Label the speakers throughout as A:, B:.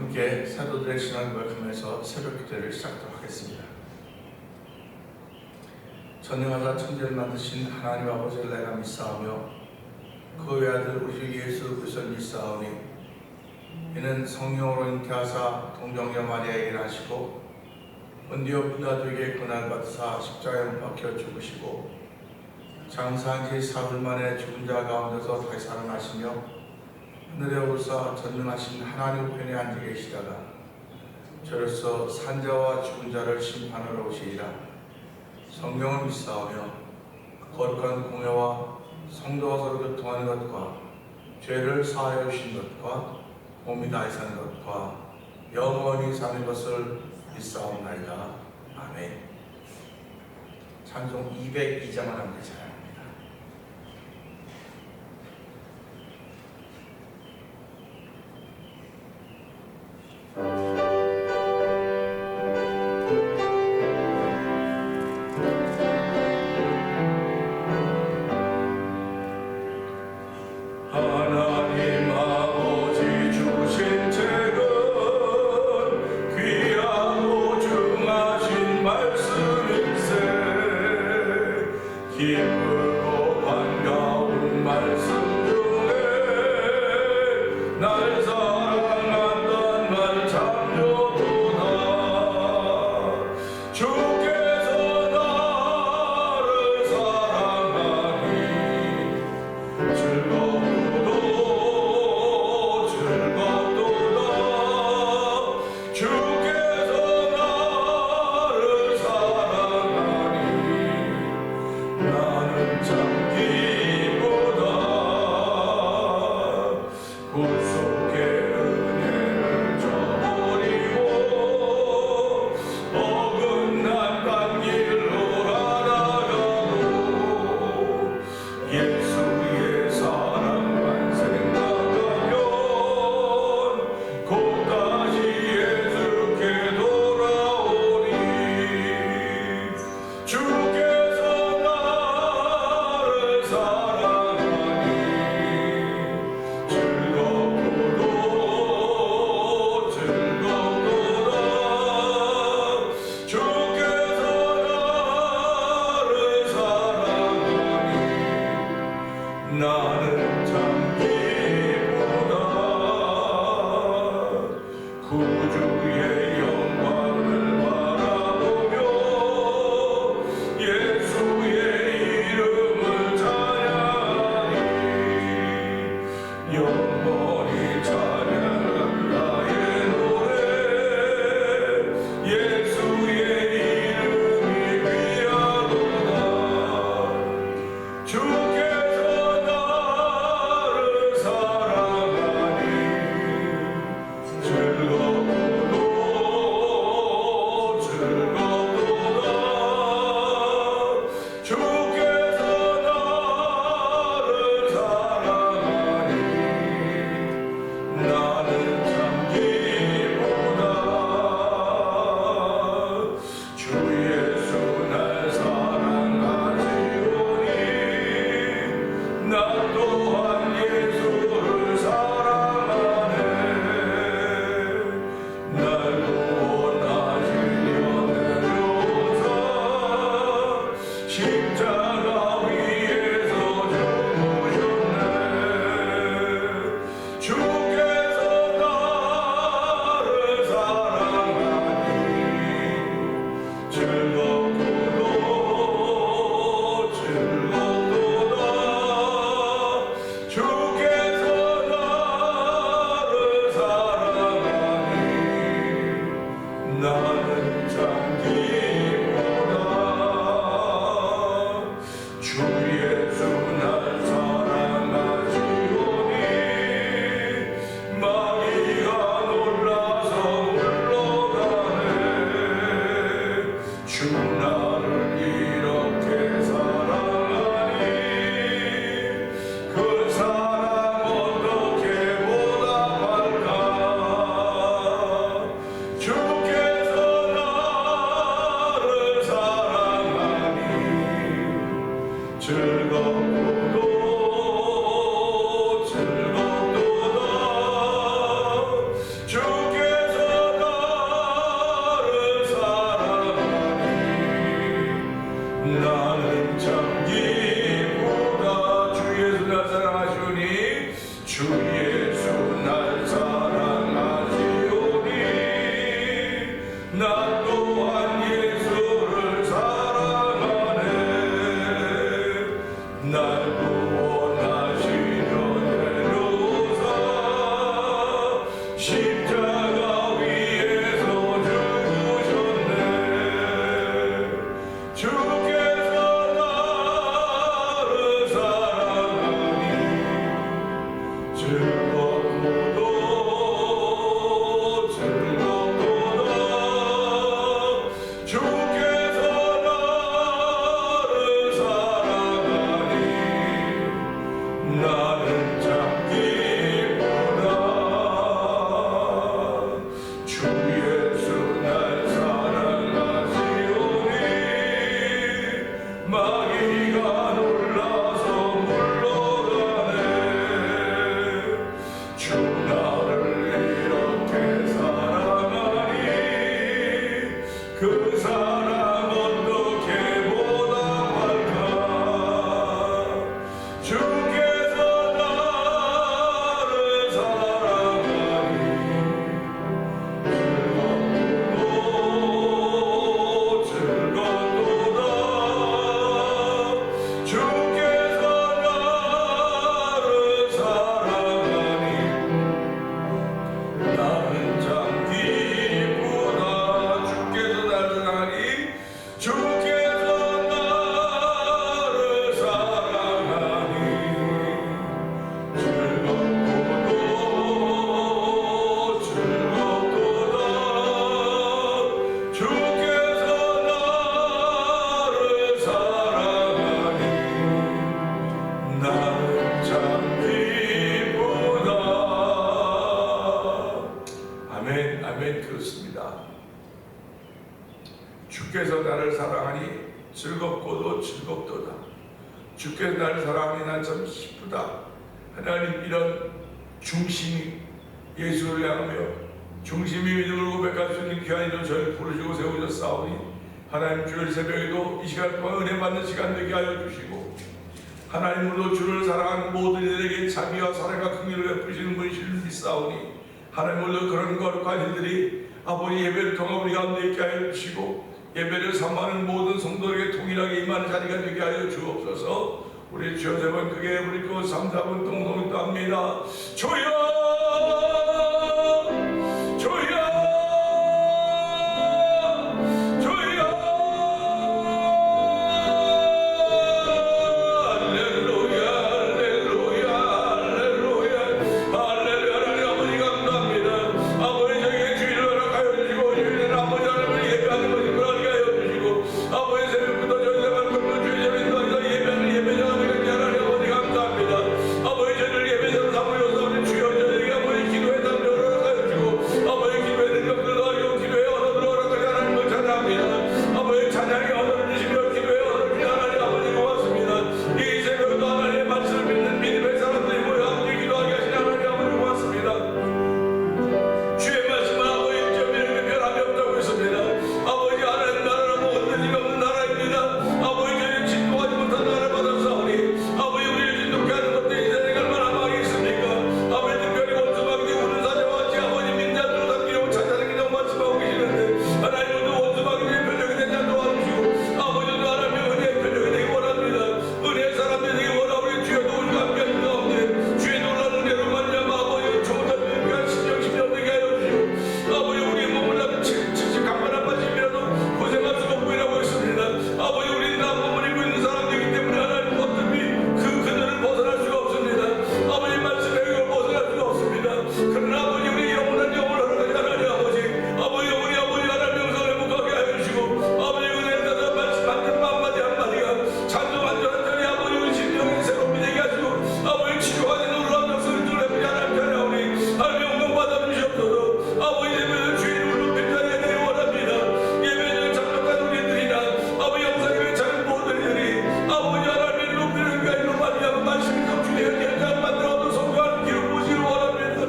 A: 함께 사도들의 신앙을 고백하면서 새벽 기도를 시작하도록 하겠습니다. 전능하사 천지를 만드신 하나님 아버지를 내가 믿사오며 그 외아들 우리 주 예수 그리스도를 믿사오니 이는 성령으로 잉태하사 동정녀 마리아에게 나시고 본디오 빌라도에게 고난을 받으사 십자가에 못 박혀 죽으시고 장사한 지 사흘 만에 죽은 자 가운데서 다시 살아나시며 하늘에 오르사 전능하신 하나님 편에 앉아 계시다가 저로서 산자와 죽은 자를 심판하러 오시리라. 성령을 믿사오며 거룩한 공회와 성도와 서로 교통하는 것과 죄를 사하여 주신 것과 몸이 다시 사는 것과 영원히 사는 것을 믿사옵나이다. 아멘. 찬송 202장을 함께 찬양합니다.
B: 하나님 아버지 주신 책은 귀하고 중하신 말씀일세. 기쁘고 반가운 말씀 중에 날 사랑한단 말 참 좋도다. 주께서 나를 사랑하니 즐겁도다. 주께서 나를 사랑하니 나는 참 기쁘다. 구속의 은혜를 저버리고 어긋난 딴 길로 가다가도 예수의 사랑만 생각하면 곧 다시 예수께 돌아오니 주께서 나를 사랑하니 즐겁도다. 주께서 나를 사랑하니 나는 참 기쁘다. 구주의 영광을 바라보며 예수의 이름을 찬양하니 영원히 찬양한 나의 노래. 예수의 이름이 귀하도다. 주께서 나를 사랑하니 즐겁도다. 십자가 위에서 죽으셨네. 주께서 나를 사랑하니 즐겁도다 즐겁도다. 주께서 나를 사랑하니 나는 참 기쁘다. 주 예수 날 사랑하시오니 마귀가 놀라서 물러가네. 주 나를 이렇게 사랑하니 그 사랑 어떻게 보답할까. 주께서 나를 사랑하니 즐겁도다 즐겁도다. 주께서 나를 사랑하니 나는 참 기쁘다. 주께서 나를 사랑하니 주께서 나를 사랑하니 즐겁도다 즐겁도다. 주께서 나를 사랑하니 나는 참 기쁘다. 아멘 아멘. 그렇습니다. 주께서 나를 사랑하니 즐겁고도 즐겁도다. 주께서 나를 사랑하니 난 참 기쁘다. 하나님, 이런 중심이 예수를 향하며 중심이 믿음을 고백할 수 있는 귀한 이름 저를 부르시고 세우셨사오니 하나님, 주일 새벽에도 이 시간 동안 은혜 받는 시간 되게 하여 주시고 하나님으로 주를 사랑하는 모든 이들에게 자비와 사랑과 긍휼을 베푸시는 분이시를 믿사오니 하나님으로 그런 거룩한 이들이 아버지 예배를 통해 우리 가운데 있게 하여 주시고 예배를 삼하는 모든 성도에게 동일하게 임하는 자리가 되게 하여 주옵소서. 우리 주여 세 번 크게 부르고 3, 4분 동동도 합니다. 주여 주여 주여. 할렐루야 할렐루야 할렐루야 할렐루야. 하나님 아버지 감사합니다. 아버지 저에게 주일을 허락하여 주시고 주일은 아버지 하나님을 예배하는 것을 그러하게 하여 주시고 아버지 새벽부터 저희가 건너 주일 예배도 예배하는 예배자 하나님 아버지 감사합니다. 아버지 저희를 예배자로 삼으셔서 우리 주여 저희에게 아버지 기도의 담력을 허락하여 주고 아버지 기도의 능력들도 하시고 기도의 언어들을 허락하여 하나님을 찬양합니다. 아버지 찬양의 언어를 주시며 기도의 언어를 주신 하나님 아버지 고맙습니다. 이 새벽도 하나님의 말씀을 믿는 믿음의 사람들이 모여 함께 기도하게 하신 하나님 아버지 고맙습니다. 주의 말씀은 아버지 점이는 변함이 없다고 했습니다. 아버지 하나님 나라는 뭐 흔들림이 없는 나라입니다. 아버지 저희는 진동하지 못한 나라를 받았사오니 아버지 우리를 진동케 하는 것들이 이 세상에 얼마나 많이 있습니까. 아버지 특별히 원수막이 우는 사자와 같이 아버지 민자들로 담기려고 찾아다니는 경 말씀하고 계시는데 하나님 오늘 원수막이 변력이 되지 않도록 도와주시고 아버지도 하나님 은혜의 변력이 되기 원합니다. 은혜의 사람들이 되기 원하고 우리 주여 도우시고 함께 하신 가운데 주의 놀라는 은혜로 말미암아 아버지 정말 귀한 신령 되게 하여 주시고 아버지 우리 몸을 강만 아파지면서 고생할 수가 없고 있습니다. 아버지 우리 남몸을 입고 있는 사람들이기 때문에 하나님 어차피 그 그늘을 벗어날 수가 없습니다. 아버지 말씀에 이걸 벗어날 수가 없습니다. 그러나 아버지 우리 영원한 영혼을 허락하지 하나님 아버지 영원히 아버지 하나님 영성을 행복하게 하여 주시고 아버지 은혜를 따라 말씀 한들 한마디 한마디가 찬송한 절한절이 아버지 우리 심령이 새롭게 되게 하시고 아버지 치료하는 놀라운 역사를 뚫어내보지 하나님 찬양하오니 하나님 영광 받아 주시옵소서. 아버지 예배는 주의 이름으로 빈자리에 되기 원합니다. 예배는 참석한 우리들이나 아버지 영상에 차는 모든 이들이 아버지 하나님의 높이는 가이로 말미암아 말씀이 감추게 현장 만들어 얻어 성공하는 길을 보시기 원합니다.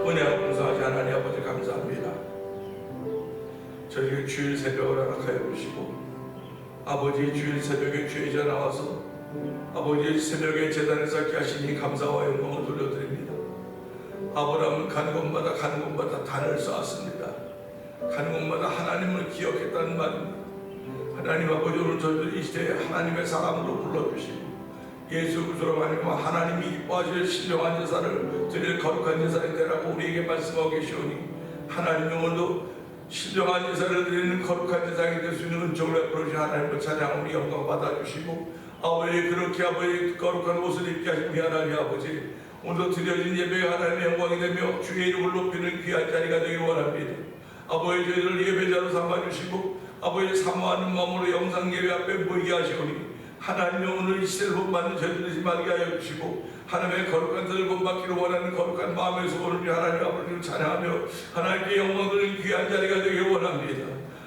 B: 은혜와 감사하지 하나님 아버지 감사합니다. 저에게 주일 새벽을 허락하여 주시고 아버지 주일 새벽에 죄자 나와서 아버지 새벽에 제단을 쌓게 하시니 감사와 영광을 돌려드립니다. 아브라함은 가는 곳마다 단을 쌓았습니다. 가는 곳마다 하나님을 기억했다는 말입니다. 하나님 아버지 오늘 저희들 이 시대에 하나님의 사람으로 불러주시고 예수 그리스도로 하나님이 기뻐하실 신령한 제사를 드릴 거룩한 제사가 되라고 우리에게 말씀하고 계시오니 하나님이 오늘도 신령한 제사를 드리는 거룩한 제사가 될 수 있는 은총을 베풀어 주신 하나님을 찬양하오니 영광 받아주시고 아버지 그렇게 아버지 거룩한 옷을 입게 하신 우리 하나님 아버지 오늘도 드려진 예배가 하나님의 영광이 되며 주의 이름을 높이는 귀한 자리가 되길 원합니다. 아버지 저희를 예배자로 삼아주시고 아버지 사모하는 마음으로 영상 예배 앞에 모이게 하시오니 하나님이 오늘 이 시대를 본받는 저희들이 말게 하여 주시고 하나님의 거룩한 뜻을 본받기를 원하는 거룩한 마음에서 오늘 하나님 아버지를 찬양하며 하나님께 영광 드리는 귀한 자리가 되길 원합니다.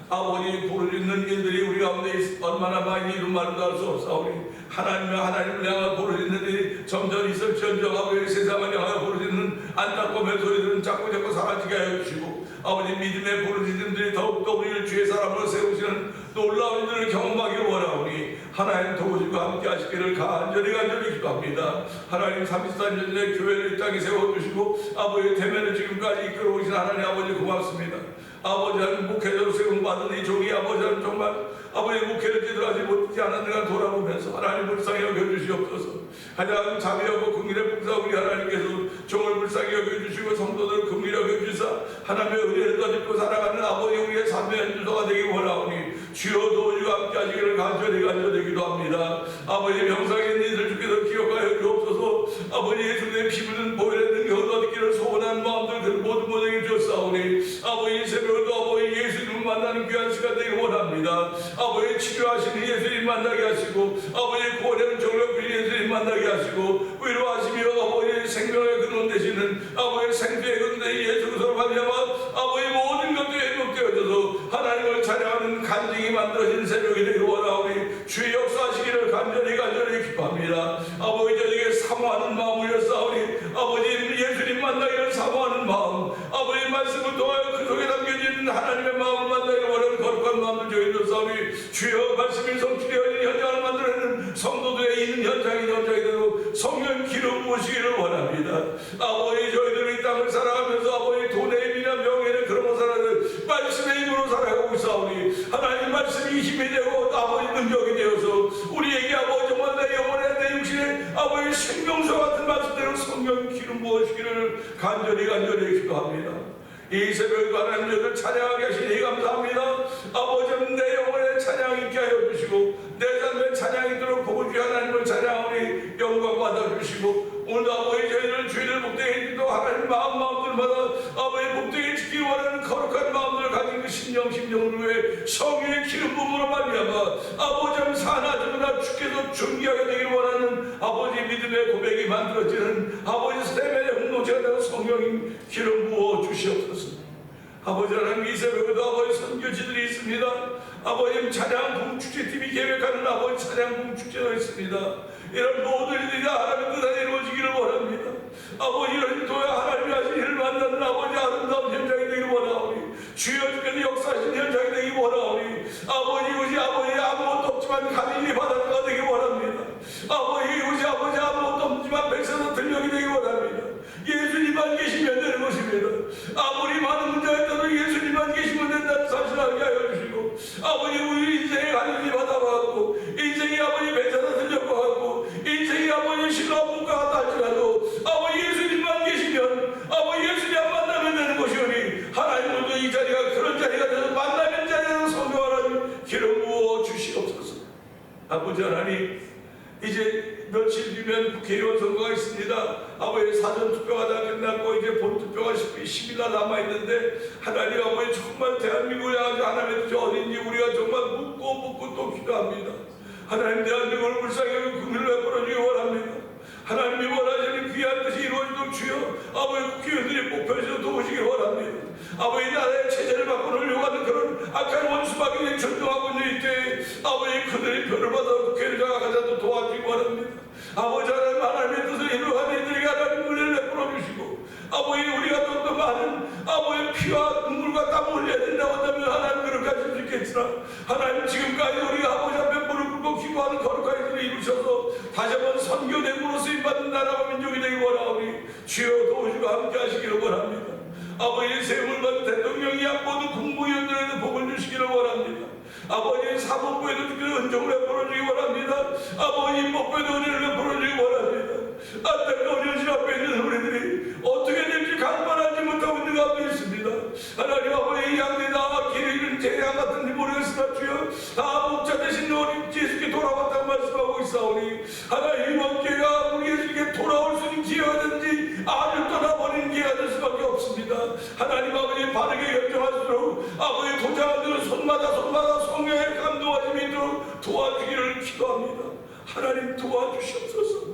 B: 아버지 부르짖는 일들이 우리 가운데 얼마나 많이 이루 말도 할 수 없사오니 하나님을 향하여 부르짖는 일이 점점 있을지언정 아버지 세상을 향하여 부르짖는 안타까운 소리들은 자꾸 사라지게 하여 주시고 아버지 믿음의 부르짖음들이 더욱더 우리를 주의 사람으로 세우시는 놀라운 일들을 경험하기를 원하오니 하나님 도우시고 함께 하시기를 간절히 기도합니다. 하나님 33년 전에 교회를 이 땅에 세워주시고 아버지 대면을 지금까지 이끌어오신 하나님 아버지 고맙습니다. 아버지는 목회자로 세움받은 이 종이 아버지는 정말 아버지 목회를 제대로 하지 못하지 않았는가 돌아보면서 하나님 불쌍히 여겨주시옵소서. 가장 자비하고 긍휼의 풍사 우리 하나님께서 종을 불쌍히 여겨주시고 성도들을 긍휼히 여겨주사 하나님의 은혜를 더짓고 살아가는 아버지 우리의 삶의 연주소가 되기 원하오니 주여 도우시고 함께 하시기를 간절히 기도합니다. 아버지 명상에 있는 이들 주께서 기억하여 주옵소서. 아버지 예수님의 피 묻은 보혈의 능력을 얻기를 소원한 마음들 그 모든 모델이 주었사오니 아버지 새벽도 아버지 예수님을 만나는 귀한 시간 되기 원합니다. 아버지 치료하시는 예수님 만나게 하시고 아버지 구원하는 정력빈 예수님 만나게 하시고 위로하시며 아버지 생명의 근원 되시는 아버지 생수의 근원 되신 예수 그리스도로 말미암아 아버지 모든 것들이 회복되어져서 하나님을 찬양하는 간증이 만들어진 새벽이 되기 원하오니 주의 역사하시기를 간절히 기뻐합니다. 아버지 저에게 사모하는 마음을 쌓으니 아버지 예수님 만나기를 사모하는 마음 아버지 말씀을 통하여 그 속에 담겨진 하나님의 마음을 만나기를 원하는 거룩한 마음을 저희들 싸우니 주여 말씀이 성취되어 있는 현장을 만들어내는 성도들의 있는 현장이 되도록 성령 기름 부으시기를 원합니다. 아버지 저희들은 이 땅을 살아가면서 아버지 돈의 힘이나 명예는 그런 거 살아가는 말씀의 힘으로 살아가고 있사오니 하나님 말씀이 힘이 되고 아버지 능력이 되어서 우리에게 아버지 정말 내 영혼에 내 육신에 아버지 생명수 같은 말씀대로 성령 기름 부으시기를 간절히 기도합니다. 이 새벽에 하나님 저희를 찬양하게 하시니 감사합니다. 아버지 내 영혼에 찬양 있게 하여 주시고 내 삶에 찬양이 있도록 복을 주여 하나님을 찬양하니 영광 받아주시고 오늘도 아버지 저희를 주의를 복되게 해주도 하나님 마음들마다 아버지 복되게 지키기 원하는 거룩한 마음들을 가진 그 심령을 위해 성령의 기름 부음으로 말미암아 아버지 사나 죽으나 주께서 존귀하게 되기를 원하는 아버지 믿음의 고백이 만들어지는 아버지 세면의 공동체가 되고 성령의 기름 부어 주시옵소서. 아버지 하나님 이 새벽에도 아버지 선교지들이 있습니다. 아버지 찬양 봉축제팀이 계획하는 아버지 찬양 봉축제가 있습니다. 이런 모든 일들이 하나님 뜻 안에 이루어지기를 원합니다. 아버지 이런 도야 하나님이 하신 일을 만나는 아버지 아름다운 현장이 되기를 원하오니 주여 주께서 역사하신 현장이 되기 원하오니 아버지 우리 아버지 아무것도 없지만 가진이 바다가 되기 원합니다. 아버지 우리 아버지 아무것도 없지만 백성은 들력이 되기 원합니다. 예수님만 계시면 되는 것입니다. 아무리 많은 문제가 있다도 예수님만 계시면 된다는 사실을 알게 하여 주시고 아버지 우리 인생의 가진이 바다가 인생이 아버지 백성은 들려고 인생이 아버지 신랑분과 같다 할지라도 아버지 예수님만 계시면 아버지 예수님만 만나면 되는 것이오니 하나님도 이 자리가 그런 자리가 되어서 만나는 자리에서 성령 하나님 기름 부어 주시옵소서. 아버지 하나님 이제 며칠 뒤면 국회의원 선거가 있습니다. 아버지 사전투표가 다 끝났고 이제 본투표가 10일 남아있는데 하나님 아버지 정말 대한민국을 향해서 하나님의 뜻이 어딘지 우리가 정말 묻고 또 기도합니다. 하나님 대한민국을 불쌍히 여기고 긍휼을 베풀어 주기 원합니다. 하나님이 원하시는 귀한 뜻이 이루어지도록 주여 아버지 국회의원들이 목표에서 도우시기 원합니다. 아버지 나라의 체제를 바꾸려고 하는 그런 악한 원수마귀에 전동하고 있는 이때 아버지 그들이 표를 받아 국회를 장악하자도 도와주기 원합니다. 아버지 하나님의 뜻을 이루어가는 이들에게 하나님 은혜를 베풀어 주시고 아버지 우리가 더 많은 아버지 피와 눈물과 땀을 흘려야 된다고 한다면 하나님 그렇게 하실 수 있겠으나 하나님 지금까지 우리가 아버지 앞에 무릎 꿇고 기도하는 거룩한 일을 이루셔서 다시 한번 선교대구로 쓰임받는 나라와 민족이 되기 원하오니 주여 도우시고 함께 하시기를 원합니다. 아버지 세움을 받은 대통령이야 모든 국무위원들에도 복을 주시기를 원합니다. 아버지 사법부에도 주께서 은총을 베풀어주기 바랍니다. 아버지 법부에도 은혜를 베풀어주기 바랍니다. 안타까운 현실 앞에 있는 우리들이 어떻게 될지 간판하지 못하고 있는 가운데 있습니다. 하나님 아버지 양대다 길을 잃은 재앙 같은지 모르겠으나 주여 다 목자 되신 어린 예수께 돌아왔다고 말씀하고 있사오니 하나님 이번 기회가 우리 예수께 돌아올 수 있는 기회가 되는지 아주 떠나버리는 기회가 될 수밖에 없습니다. 하나님 아버지 바르게 결정할수록 아버지 도장들은 손마다 성령의 감동하심이 있도록 도와주기를 기도합니다. 하나님 도와주시옵소서.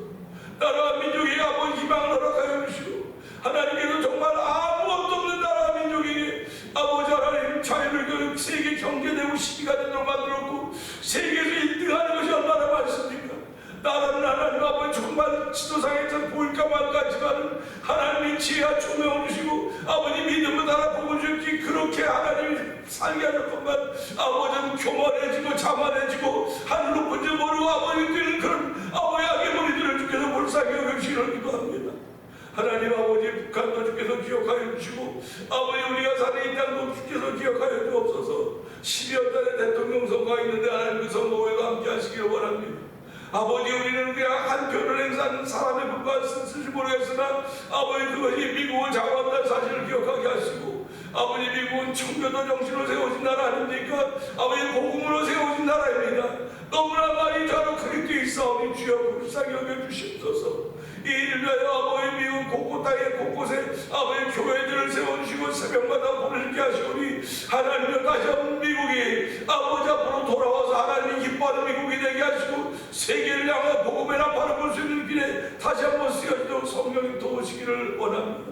B: 나라와 민족에게 아버지 희망을 허락하여 주시고 하나님께서 정말 아무것도 없는 나라와 민족에게 아버지 하나님 자유를 그 세계 경제되고 시기가 되도록 만들었고 세계에서 1등하는 것이 얼마나 많습니까? 나라는 하나님 아버지 정말 지도상에서 보일까 말까 하지만 하나님이 지혜와 총명을 주시고 아버지 믿음을 달아 복을 주셨기 그렇게 하나님이 살게 하셨건만 아버지는 교만해지고 자만해지고 하늘 높은 줄 모르고 아버지 뛰는 그런 아버지 악의 머리들을 주께서 불쌍히 여기시기를 기도합니다. 하나님 아버지 북한도 주께서 기억하여 주시고 아버지 우리가 사는 이 땅도 주께서 기억하여 주옵소서. 12월 달에 대통령 선거가 있는데 하나님 그 선거에도 함께 하시기를 바랍니다. 아버지 우리는 그냥 한 표를 행사하는 사람에 불과했을지 모르겠으나 아버지 그것이 미국을 장악한다는 사실을 기억하게 하시고 아버지 미국은 청교도 정신으로 세워진 나라 아닙니까? 아버지 복음으로 세워진 나라입니다. 너무나 많이 자로 크게 뛰어 있사오니 주여 불쌍히 여겨주시옵소서. 이 일을 위하여 아버지 미국 곳곳 땅에 곳곳에 아버지 교회들을 세워주시고 새벽마다 보내게 하시오니 하나님여 다시 한번 미국이 아버지 앞으로 돌아와서 하나님이 기뻐하는 미국이 되게 하시고 세계를 향해 복음의 나팔을 볼 수 있는 길에 다시 한번 쓰여지도록 성령이 도우시기를 원합니다.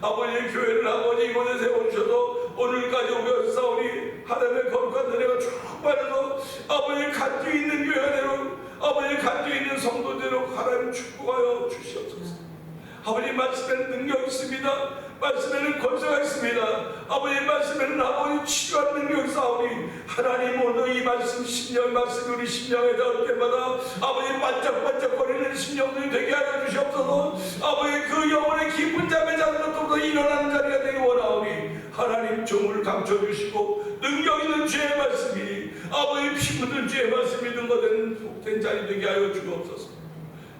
B: 아버지의 교회를 아버지 이곳에 세워주셔도 오늘까지 오셨사오니 하나님의 거룩한 은혜가 쭉 빠져서 아버지 간증 있는 교회대로 아버지 간증 있는 성도대로 하나님 축복하여 주시옵소서. 아버지 말씀에는 능력이 있습니다. 말씀에는 권세가 있습니다. 아버지 말씀에는 아버지 치유하는 능력이 있사오니 하나님 오늘 이 말씀 심령 말씀이 우리 심령에 닿을 때마다 아버지 반짝반짝거리는 심령들이 되게 하여 주시옵소서. 아버지 그 영혼의 깊은 잠에 자는 것부터 일어나는 자리가 되기 원하오니 하나님 종을 감춰주시고 능력 있는 주의 말씀이 아버지 피 묻은 주의 말씀이 능거된 복된 자리 되게 하여 주옵소서.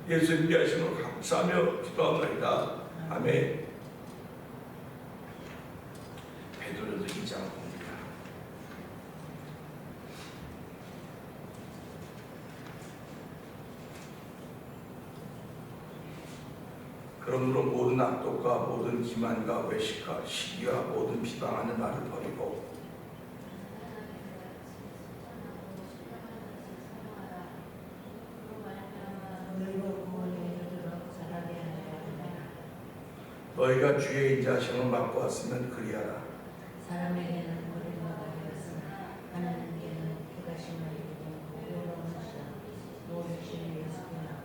B: 예수님 위하심을 감사하며 기도합니다. 아멘. 베드로도 2장 봅니다. 그러므로 모든 악독과 모든 기만과 외식과 시기와 모든 비방하는 말을 버리고 너희가 주의 인자하심을 맡고 왔으면 그리하라.
C: 사람에게는 머리가 되었으나 하나님께는 그가심을 이루고 의로운 것이라. 노릇을 위해서구나.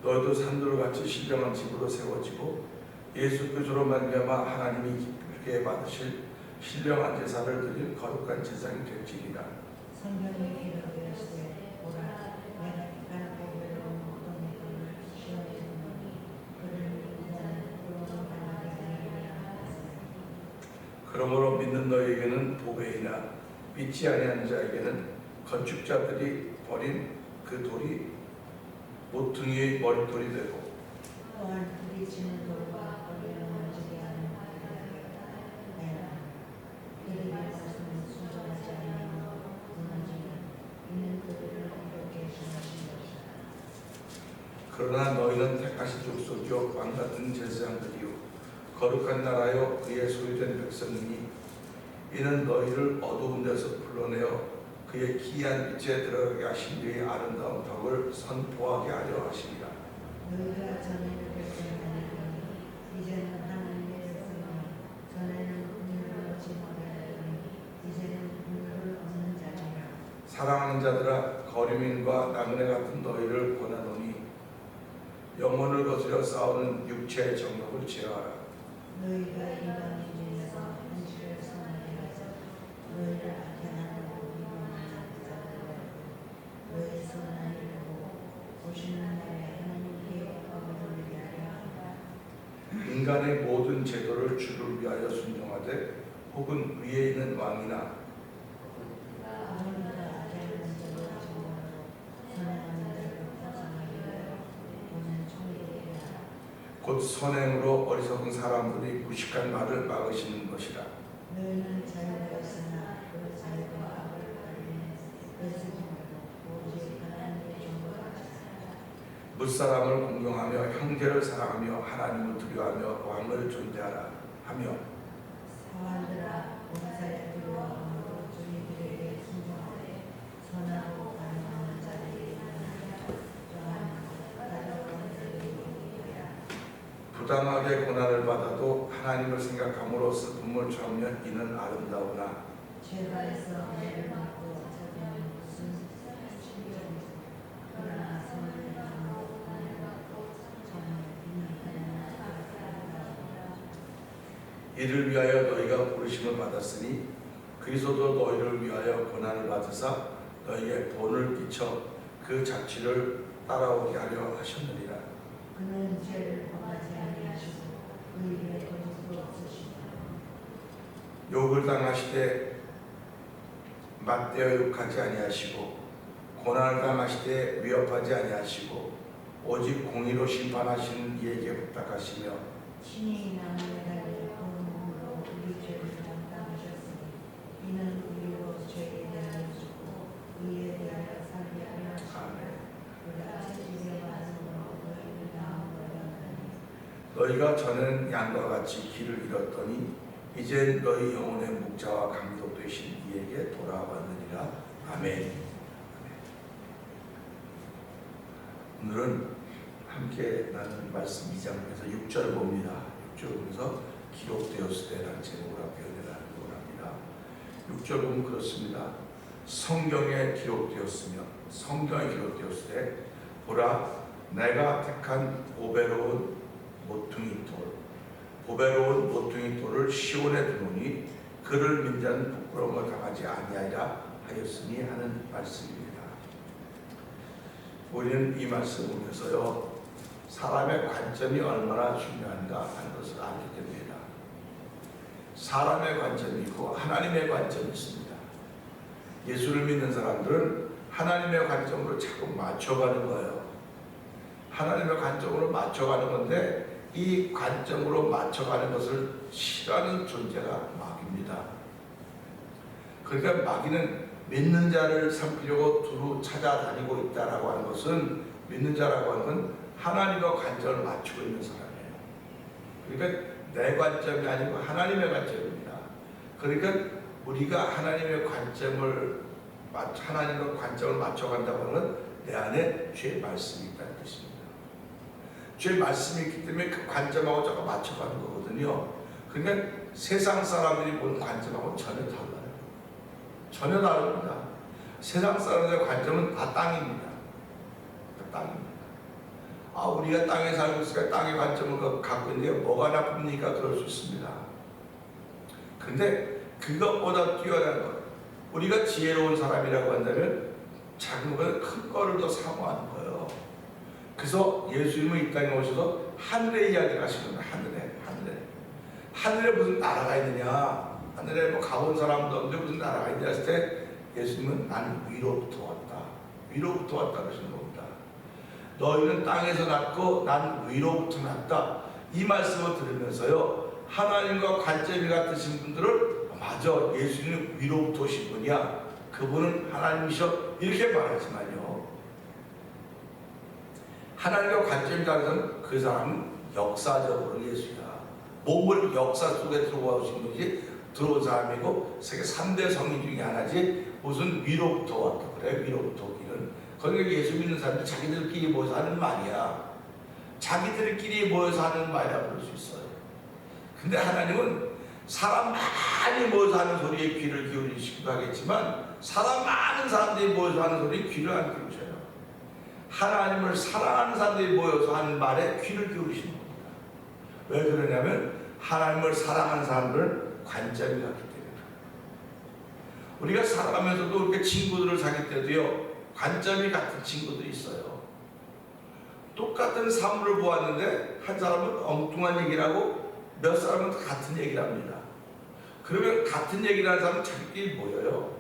A: 너희도 산돌같이 신령한 집으로 세워지고 예수 그리스도로 말미암아 하나님이 기쁘게 받으실 신령한 제사를 드릴 거룩한 제사장이 될지니라.
C: 성경에 기록되었으되 보라 내가 기간 보배로운 모든 믿음을 시험해 주노니 그를 믿는 자는 의로운 당하게 하리라 하였으니.
A: 그러므로 믿는 너희에게는 보배이나 믿지 아니하는 자에게는 건축자들이 버린 그 돌이 모퉁이의 머릿돌이 되고
C: 또한 부딪히는 돌과 거리를 무너지게 하는 내가 그들의 말씀은 순종하지 아니하고 무너지는 이는 그들을 이렇게 하신 것이다.
A: 그러나 너희는 택하신 족속이요 왕같은 제사장들이요 거룩한 나라요 그의 소유된 백성이니 이는 너희를 어두운 데서 불러내어 그의 기이한 빛에 들어가게 하신 그의 아름다운 덕을 선포하게 하려 하시리라.
C: 너희가 전에는 백성이 아니더니 이제는 하나님의 백성이니 전에는 분유를 얻지 못하더니 이제는 분유를 얻는 자니라.
A: 사랑하는 자들아 거류민과 나그네 같은 너희를 권하노니 영혼을 거스려 싸우는 육체의 정욕을 제어하라.
C: 너희가 이방인 중에서 현실을 선하게 하여 너희를 악행하고 미워하는 자들을 너희 선한 일을 보고 오시는 날에 하나님께 영광을 돌리게 하려.
A: 인간의 모든 제도를 주를 위하여 순종하되 혹은 위에 있는 왕이나 곧 선행으로 어리석은 사람들이 무식한 말을 막으시는 것이라.
C: 너희는 자유되었으나 그 자유가 악을 가리네. 애쓰지 말고 오직 하나님의 정보를 찾으라.
A: 무사람을 공경하며 형제를 사랑하며 하나님을 두려워하며 왕을 존대하라 하며
C: 사환들아 원사에 두려워함으로 주님들에게 순종하되 선하고 가능한 자들이 있느니라. 또한 따라오는 자들이 있느니라.
A: 부당하게 고난을 받아도 하나님을 생각함으로 슬픔을 참으면 이는 아름다우나
C: 죄가에서 은혜를 받고 자기는 무슨 신경이지. 그러나 선을 당하고 은혜를 받고 정말 이는 아름다우나.
A: 이를 위하여 너희가 부르심을 받았으니 그리스도도 너희를 위하여 고난을 받으사 너희에게 본을 끼쳐 그 자취를 따라오게 하려 하셨느니라.
C: 그는 죄를 범하지 아니하시고 그 일에 거짓도 없으시다.
A: 욕을 당하시되 맞대어 욕하지 아니하시고 고난을 당하시되 위협하지 아니하시고 오직 공의로 심판하시는 이에게 부탁하시며
C: 친히 나무에 달려 그 몸으로 우리 죄를 담당하셨으니 이는 우리로 죄에 대하여 죽고 의에 대하여 살게 하려 하시고
A: 아멘.
C: 우리가 죄질의 말씀으로 너희를 나음을 받으니
A: 너희가 전엔 양과 같이 길을 잃었더니 이제 너희 영혼의 목자와 강도 되신 이에게 돌아왔느니라. 아멘. 오늘은 함께 나눈 말씀 2장에서 6절 봅니다. 6절 보면서 기록되었을 때라는 제목으로 표현을 합니다. 6절 보면 그렇습니다. 성경에 기록되었으면 성경에 기록되었을 때 보라 내가 택한 보배로운 모퉁이 돌을 시온에 두노니 그를 민자는 부끄러움을 당하지 아니하리라 하였으니 하는 말씀입니다. 우리는 이 말씀을 보면서요 사람의 관점이 얼마나 중요한가 하는 것을 알게 됩니다. 사람의 관점이 있고 하나님의 관점이 있습니다. 예수를 믿는 사람들은 하나님의 관점으로 자꾸 맞춰가는 거예요. 하나님의 관점으로 맞춰가는 건데 이 관점으로 맞춰가는 것을 싫어하는 존재가 마귀입니다. 그러니까 마귀는 믿는 자를 삼키려고 두루 찾아다니고 있다라고 하는 것은 믿는 자라고 하는 건 하나님과 관점을 맞추고 있는 사람이에요. 그러니까 내 관점이 아니고 하나님의 관점입니다. 그러니까 우리가 하나님과 관점을 맞춰간다고 하는 내 안에 죄의 말씀이 있다는 뜻입니다. 죄의 말씀이 있기 때문에 그 관점하고 자꾸 맞춰가는 거거든요. 그러니까 세상 사람들이 보는 관점하고 전혀 달라요. 전혀 다릅니다. 세상 사람들의 관점은 다 땅입니다. 땅입니다. 우리가 땅에 살고 있으니까 땅의 관점을 갖고 있는데 뭐가 나쁩니까? 그럴 수 있습니다. 그런데 그것보다 뛰어난 것, 우리가 지혜로운 사람이라고 한다면 작은 것보다 큰 거를 더 사모하는 거예요. 그래서 예수님은 이 땅에 오셔서 하늘의 이야기를 하시는 거예요. 하늘에 무슨 나라가 있느냐, 하늘에 뭐 가본 사람도 없는데 무슨 나라가 있냐 했을 때 예수님은 난 위로부터 왔다 그러시는 겁니다. 너희는 땅에서 났고 난 위로부터 났다. 이 말씀을 들으면서요 하나님과 관점이 같으신 분들은 맞아, 예수님은 위로부터 오신 분이야, 그분은 하나님이셔, 이렇게 말하지만요 하나님과 관점이 다르면 그 사람은 역사적으로 예수야, 몸을 역사 속에 들어오신 분이 들어온 사람이고 세계 3대 성인 중에 하나지, 무슨 위로부터 왔다 그래. 위로부터 오기는 그러니까 예수 믿는 사람들 자기들끼리 모여서 하는 말이야. 자기들끼리 모여서 하는 말이라 그럴 수 있어요. 근데 하나님은 사람 많이 모여서 하는 소리에 귀를 기울이시기도 하겠지만 사람 많은 사람들이 모여서 하는 소리에 귀를 안 기울이셔요. 하나님을 사랑하는 사람들이 모여서 하는 말에 귀를 기울이시는 겁니다. 왜 그러냐면 하나님을 사랑하는 사람들은 관점이 같기 때문에. 우리가 살아가면서도 이렇게 친구들을 사귈 때도요 관점이 같은 친구들이 있어요. 똑같은 사물을 보았는데 한 사람은 엉뚱한 얘기를 하고 몇 사람은 같은 얘기를 합니다. 그러면 같은 얘기를 하는 사람은 자기끼리 모여요.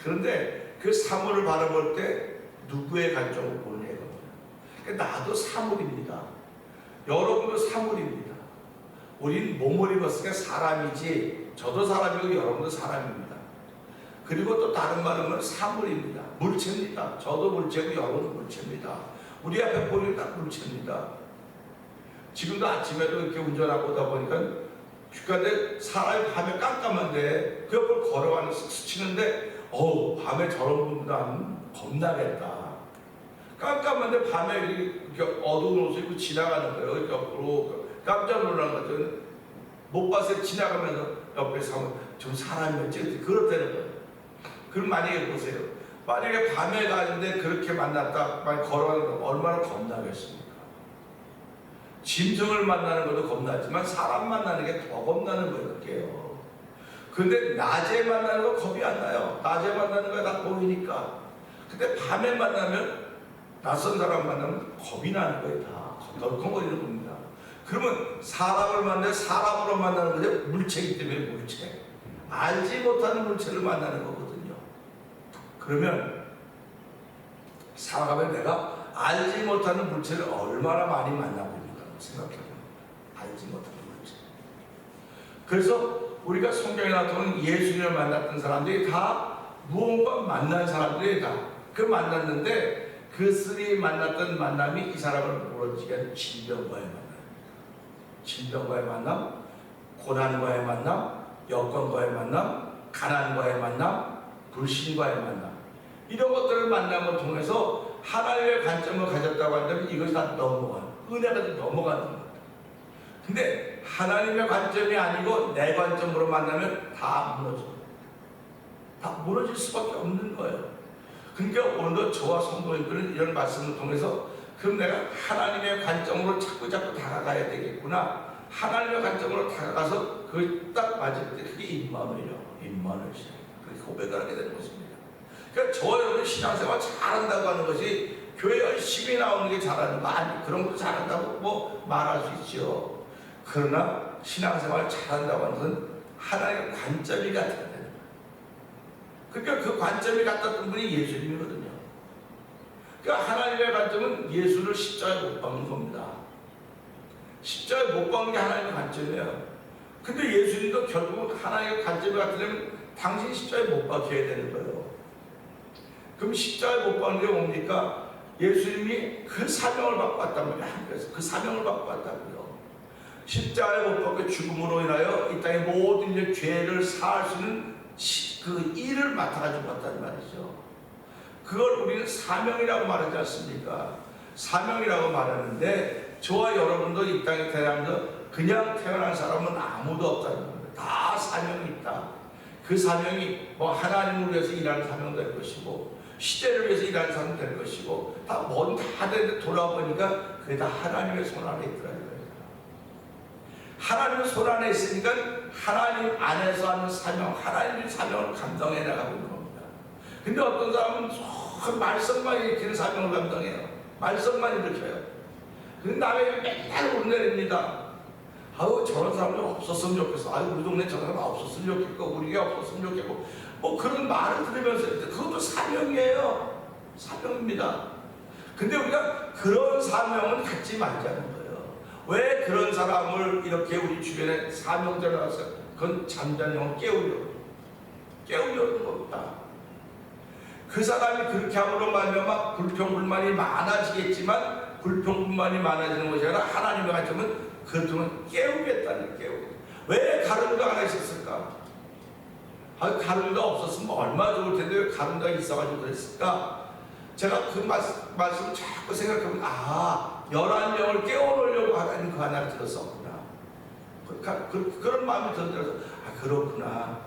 A: 그런데 그 사물을 바라볼 때 누구의 관점을 보느냐는 겁니다. 그러니까 나도 사물입니다. 여러분도 사물입니다. 우린 몸을 입었으니까 사람이지, 저도 사람이고 여러분도 사람입니다. 그리고 또 다른 말은 사물입니다. 물체입니다. 저도 물체고 여러분도 물체입니다. 우리 앞에 보이는 딱 물체입니다. 지금도 아침에도 이렇게 운전하고 오다 보니까 귓가에 사람이 밤에 깜깜한데 그 옆을 걸어가는 스치는데 밤에 저런 분보다는 겁나겠다. 깜깜한데 밤에 이렇게 어두운 옷을 입고 지나가는 거예요. 옆으로 깜짝 놀란 거죠. 못 봐서 지나가면서 옆에 좀 사람이었지 그렇다는 거예요. 그럼 만약에 보세요. 만약에 밤에 가는데 그렇게 만났다, 만약 걸어가는 거 얼마나 겁나겠습니까? 짐승을 만나는 것도 겁나지만 사람 만나는 게 더 겁나는 거예요. 그게요. 근데 낮에 만나는 거 겁이 안 나요. 낮에 만나는 거 다 보이니까. 근데 밤에 만나면 낯선 사람 만나면 겁이 나는 거예요. 다 덜컹거리는 겁니다. 그러면 사람을 만나면 사람으로 만나는 거죠. 물체이기 때문에 물체. 알지 못하는 물체를 만나는 거거든요. 그러면 살아가면 내가 알지 못하는 물체를 얼마나 많이 만나고 있는가 생각해보면 알지 못하는 물체. 그래서 우리가 성경에 나타나는 예수님을 만났던 사람들이 다 무언가 만난 사람들이다. 그 만났는데 그들이 만났던 만남이 이 사람을 멀어지게 한 질병과의 만남, 질병과의 만남, 고난과의 만남, 여건과의 만남, 가난과의 만남, 불신과의 만남, 이런 것들을 만남을 통해서 하나님의 관점을 가졌다고 한다면 이것이 다 넘어가는, 은혜가 넘어가는 겁니다. 근데 하나님의 관점이 아니고 내 관점으로 만나면 다 무너져요. 다 무너질 수밖에 없는 거예요. 그러니까 오늘도 저와 성도님들은 이런 말씀을 통해서 그럼 내가 하나님의 관점으로 자꾸 다가가야 되겠구나. 하나님의 관점으로 다가가서 그걸 딱 맞을 때 그게 임마누엘이요. 임마누엘이요. 그렇게 고백을 하게 되는 것입니다. 그러니까 저와 여러분 신앙생활 잘한다고 하는 것이 교회 열심히 나오는 게 잘하는 거 아니, 그런 것도 잘한다고 뭐 말할 수 있죠. 그러나 신앙생활 잘한다고 하는 것은 하나님의 관점이 같아야 되는 거예요. 그러니까 그 관점이 같았던 분이 예수님이거든요. 그러니까 하나님의 관점은 예수를 십자가에 못 박는 겁니다. 십자가에 못 박는 게 하나님의 관점이에요. 근데 예수님도 결국은 하나님의 관점이 같으려면 당신 십자가에 못 박혀야 되는 거예요. 그럼 십자가에 못 박는 게 뭡니까? 예수님이 그 사명을 받고 왔단 말이에요. 하나님께서 그 사명을 받고 왔다고요. 십자가에 못 박혀 죽음으로 인하여 이 땅의 모든 이제 죄를 사할 수 있는 그 일을 맡아가지고 왔단 말이죠. 그걸 우리는 사명이라고 말하지 않습니까? 사명이라고 말하는데 저와 여러분도 이 땅에 태어나면서 그냥 태어난 사람은 아무도 없다는 겁니다. 다 사명이 있다. 그 사명이 뭐 하나님을 위해서 일하는 사명도 될 것이고 시대를 위해서 일하는 사람도 될 것이고 다 되는데 돌아보니까 그게 다 하나님의 손 안에 있더라고요. 하나님의 손 안에 있으니까 하나님 안에서 하는 사명, 하나님의 사명을 감당해 나가고 있는 겁니다. 근데 어떤 사람은 말썽만 일으키는 사명을 감당해요. 말썽만 일으켜요. 근데 남에게 맨날 혼내립니다. 아우 저런 사람이 없었으면 좋겠어. 아유 우리 동네 저런 사람 없었으면 좋겠고 우리가 없었으면 좋겠고 뭐 그런 말을 들으면서 그것도 사명이에요. 사명입니다. 근데 우리가 그런 사명은 갖지 말자는 거예요. 왜 그런 사람을 이렇게 우리 주변에 사명자를 해서 그건 잠자는 영을 깨우려는 겁니다. 그 사람이 그렇게 함으로 말미암아 불평불만이 많아지겠지만 불평불만이 많아지는 것이 아니라 하나님의 관점은 그동안 깨우겠다는 깨우겠다. 왜 가룟유다가 하나 있었을까? 가룟유다 없었으면 얼마나 좋을 텐데 왜 가룟유다가 있어가지고 그랬을까? 제가 그 말씀을 자꾸 생각해보면 11명을 깨워놓으려고 하나님 그 하나를 들었었구나. 그런 마음이 들어서 그렇구나.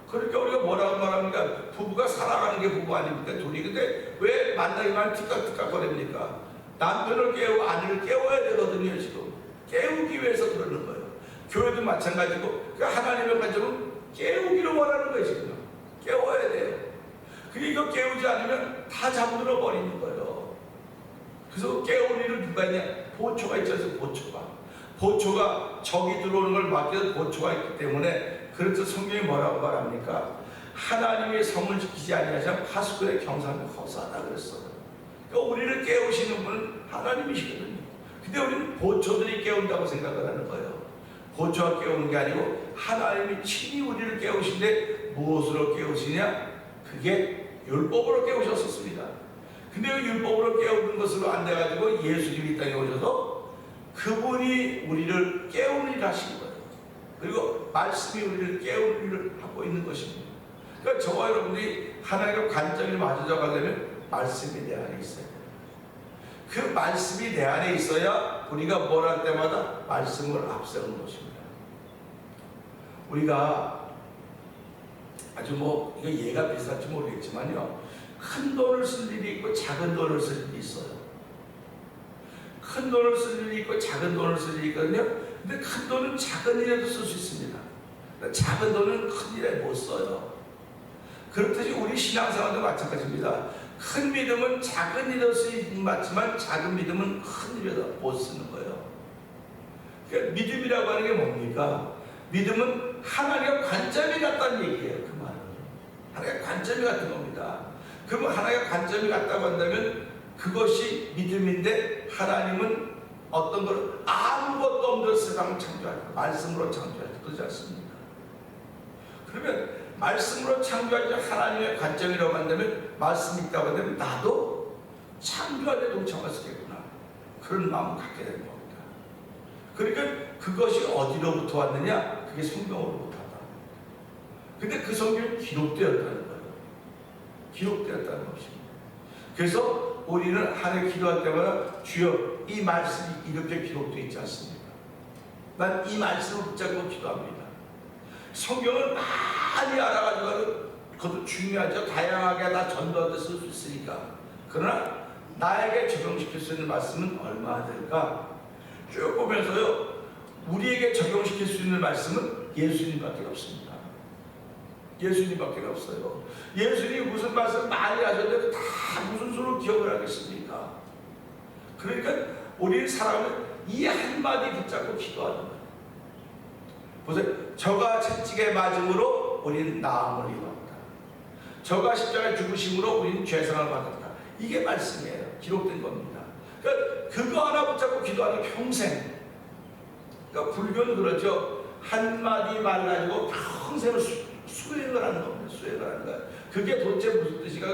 A: 그러니까 우리가 뭐라고 말합니까? 부부가 살아가는 게 부부 아닙니까? 둘이. 근데 왜 만나기만 틱각틱각거립니까? 남편을 깨우고 아내를 깨워야 되거든요. 지금 깨우기 위해서 그러는 거예요. 교회도 마찬가지고 하나님의 관점은 깨우기로 원하는 거예요. 지금 깨워야 돼요. 이거 깨우지 않으면 다 잠들어 버리는 거예요. 그래서 깨우는 일은 누가 있냐? 보초가 있잖아요. 보초가 적이 들어오는 걸 막기 보초가 있기 때문에. 그래서 성경이 뭐라고 말합니까? 하나님의 성을 지키지 아니하시면 파수꾼의 경상이 허사하다 그랬어요. 그러니까 우리를 깨우시는 분은 하나님이시거든요. 근데 우리는 보초들이 깨운다고 생각을 하는 거예요. 고초가 깨우는 게 아니고 하나님이 친히 우리를 깨우신데 무엇으로 깨우시냐? 그게 율법으로 깨우셨었습니다. 근데 그 율법으로 깨우는 것으로 안 돼가지고 예수님이 이 땅에 오셔서 그분이 우리를 깨우는 일을 하신 거예요. 그리고 말씀이 우리를 깨우는 일을 하고 있는 것입니다. 그러니까 저와 여러분들이 하나님과 관점이 맞아져 가려면 말씀이 내 안에 있어야 돼요. 그 말씀이 내 안에 있어야 우리가 뭘 할 때마다 말씀을 앞세우는 것입니다. 우리가 아주 이거 예가 비슷할지 모르겠지만요, 큰 돈을 쓸 일이 있고 작은 돈을 쓸 일이 있어요. 큰 돈을 쓸 일이 있고 작은 돈을 쓸 일이 있거든요. 근데 큰 돈은 작은 일에도 쓸 수 있습니다. 작은 돈은 큰 일에 못 써요. 그렇듯이 우리 신앙생활도 마찬가지입니다. 큰 믿음은 작은 일에 쓰이는 맞지만 작은 믿음은 큰 일에도 못 쓰는 거예요. 그러니까 믿음이라고 하는 게 뭡니까? 믿음은 하나님과 관점이 같다는 얘기예요. 그 말은 하나님과 관점이 같은 겁니다. 그러면 하나님과 관점이 같다고 한다면 그것이 믿음인데, 하나님은 어떤 걸 아무것도 없는 세상을 창조하셨다. 말씀으로 창조하셨다. 그러지 않습니까? 그러면 말씀으로 창조하신 하나님의 관점이라고 한다면, 말씀이 있다고 한다면 나도 창조하는 데 동참할 수 있겠구나, 그런 마음을 갖게 되는 겁니다. 그러니까 그것이 어디로부터 왔느냐? 그게 성경으로부터 왔다. 근데 그 성경이 기록되었다는 거예요. 기록되었다는 것입니다. 그래서 우리는 하나님 기도할 때마다 주여 이 말씀이 이렇게 기록되어 있지 않습니까? 난 이 말씀을 붙잡고 기도합니다. 성경을 많이 알아가지고 그것도 중요하죠. 다양하게 다 전도할 때 쓸 수 있으니까. 그러나 나에게 적용시킬 수 있는 말씀은 얼마나 될까? 쭉 보면서요, 우리에게 적용시킬 수 있는 말씀은 예수님밖에 없습니다. 예수님밖에 없어요. 예수님이 무슨 말씀 많이 하셨는데 다 무슨 수로 기억을 하겠습니까? 그러니까 우리 사람은 이 한마디 붙잡고 기도하는 거예요. 보세요. 저가 채찍에 맞음으로 우리는 나음을 입었다. 저가 십자가에 죽으심으로 우리는 죄상을 받았다. 이게 말씀이에요. 기록된 겁니다. 그러니까 그거 하나 붙잡고 기도하는 평생. 그러니까 불교는 그렇죠. 한마디 말 가지고 평생을 수행을 하는 겁니다. 수행을 하는 거예요. 그게 도대체 무슨 뜻이가?